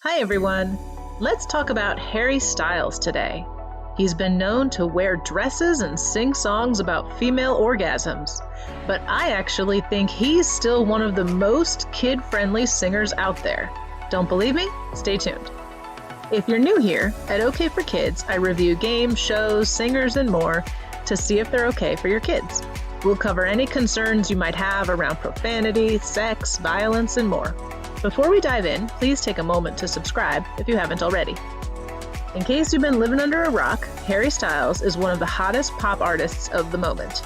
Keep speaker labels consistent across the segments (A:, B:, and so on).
A: Hi everyone! Let's talk about Harry Styles today. He's been known to wear dresses and sing songs about female orgasms, but I actually think he's still one of the most kid-friendly singers out there. Don't believe me? Stay tuned. If you're new here, at OK for Kids, I review games, shows, singers, and more to see if they're okay for your kids. We'll cover any concerns you might have around profanity, sex, violence, and more. Before we dive in, please take a moment to subscribe if you haven't already. In case you've been living under a rock, Harry Styles is one of the hottest pop artists of the moment.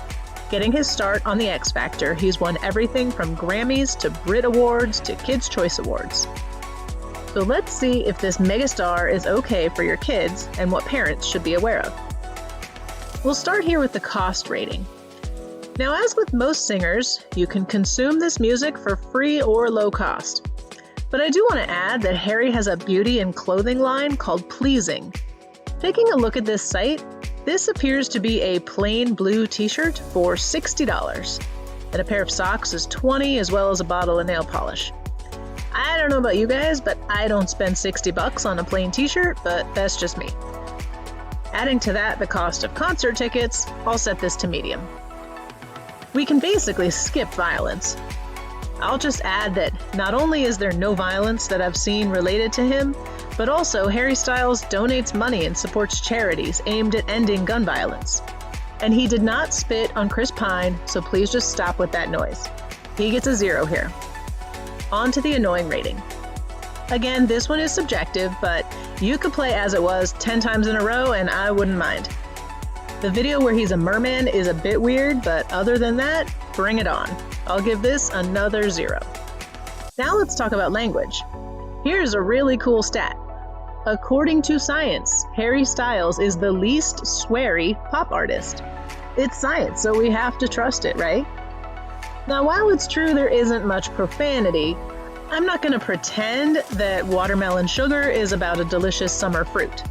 A: Getting his start on the X Factor, he's won everything from Grammys to Brit Awards to Kids' Choice Awards. So let's see if this megastar is okay for your kids and what parents should be aware of. We'll start here with the cost rating. Now, as with most singers, you can consume this music for free or low cost. But I do want to add that Harry has a beauty and clothing line called Pleasing. Taking a look at this site, this appears to be a plain blue t-shirt for $60, and a pair of socks is $20, as well as a bottle of nail polish. I don't know about you guys, but I don't spend $60 on a plain t-shirt, but that's just me. Adding to that the cost of concert tickets, I'll set this to medium. We can basically skip violence. I'll just add that not only is there no violence that I've seen related to him, but also Harry Styles donates money and supports charities aimed at ending gun violence. And he did not spit on Chris Pine, so please just stop with that noise. He gets a 0 here. On to the annoying rating. Again, this one is subjective, but you could play As It Was 10 times in a row and I wouldn't mind. The video where he's a merman is a bit weird, but other than that, bring it on. I'll give this another 0. Now let's talk about language. Here's a really cool stat. According to science, Harry Styles is the least sweary pop artist. It's science, so we have to trust it, right? Now, while it's true there isn't much profanity, I'm not going to pretend that Watermelon Sugar is about a delicious summer fruit.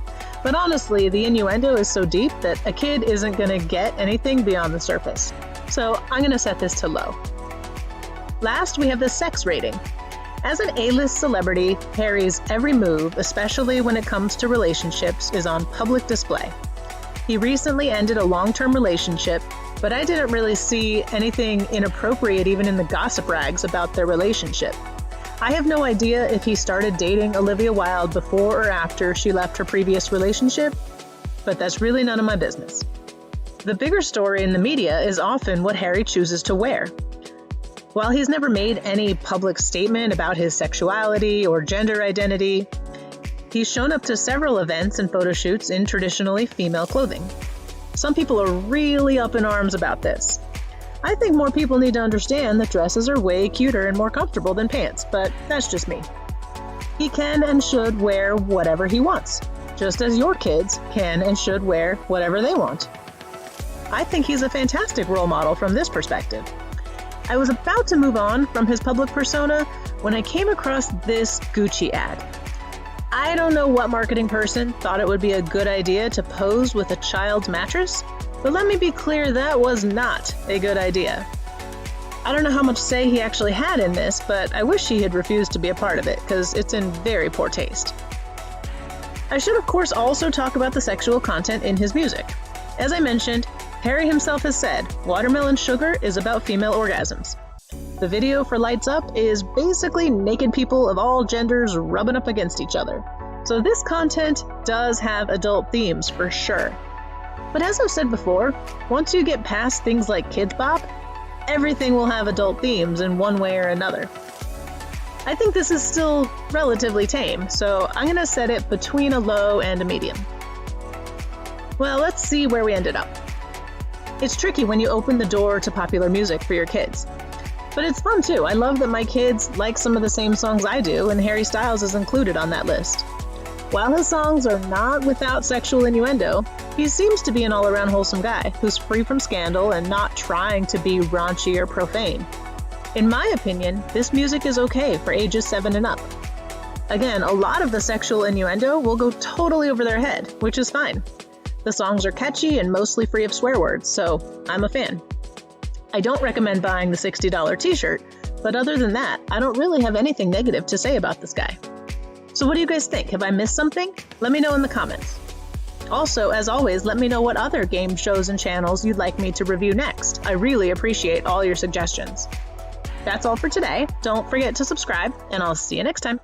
A: But honestly, the innuendo is so deep that a kid isn't going to get anything beyond the surface. So I'm going to set this to low. Last, we have the sex rating. As an A-list celebrity, Harry's every move, especially when it comes to relationships, is on public display. He recently ended a long-term relationship, but I didn't really see anything inappropriate even in the gossip rags about their relationship. I have no idea if he started dating Olivia Wilde before or after she left her previous relationship, but that's really none of my business. The bigger story in the media is often what Harry chooses to wear. While he's never made any public statement about his sexuality or gender identity, he's shown up to several events and photo shoots in traditionally female clothing. Some people are really up in arms about this. I think more people need to understand that dresses are way cuter and more comfortable than pants, but that's just me. He can and should wear whatever he wants, just as your kids can and should wear whatever they want. I think he's a fantastic role model from this perspective. I was about to move on from his public persona when I came across this Gucci ad. I don't know what marketing person thought it would be a good idea to pose with a child's mattress, but let me be clear, that was not a good idea. I don't know how much say he actually had in this, but I wish he had refused to be a part of it, because it's in very poor taste. I should of course also talk about the sexual content in his music. As I mentioned, Harry himself has said, Watermelon Sugar is about female orgasms. The video for Lights Up is basically naked people of all genders rubbing up against each other. So this content does have adult themes for sure. But as I've said before, once you get past things like Kids Bop, everything will have adult themes in one way or another. I think this is still relatively tame, so I'm going to set it between a low and a medium. Well, let's see where we ended up. It's tricky when you open the door to popular music for your kids. But it's fun too. I love that my kids like some of the same songs I do, and Harry Styles is included on that list. While his songs are not without sexual innuendo, he seems to be an all-around wholesome guy who's free from scandal and not trying to be raunchy or profane. In my opinion, this music is okay for ages 7 and up. Again, a lot of the sexual innuendo will go totally over their head, which is fine. The songs are catchy and mostly free of swear words, so I'm a fan. I don't recommend buying the $60 t-shirt, but other than that, I don't really have anything negative to say about this guy. So what do you guys think? Have I missed something? Let me know in the comments. Also, as always, let me know what other game shows and channels you'd like me to review next. I really appreciate all your suggestions. That's all for today. Don't forget to subscribe, and I'll see you next time.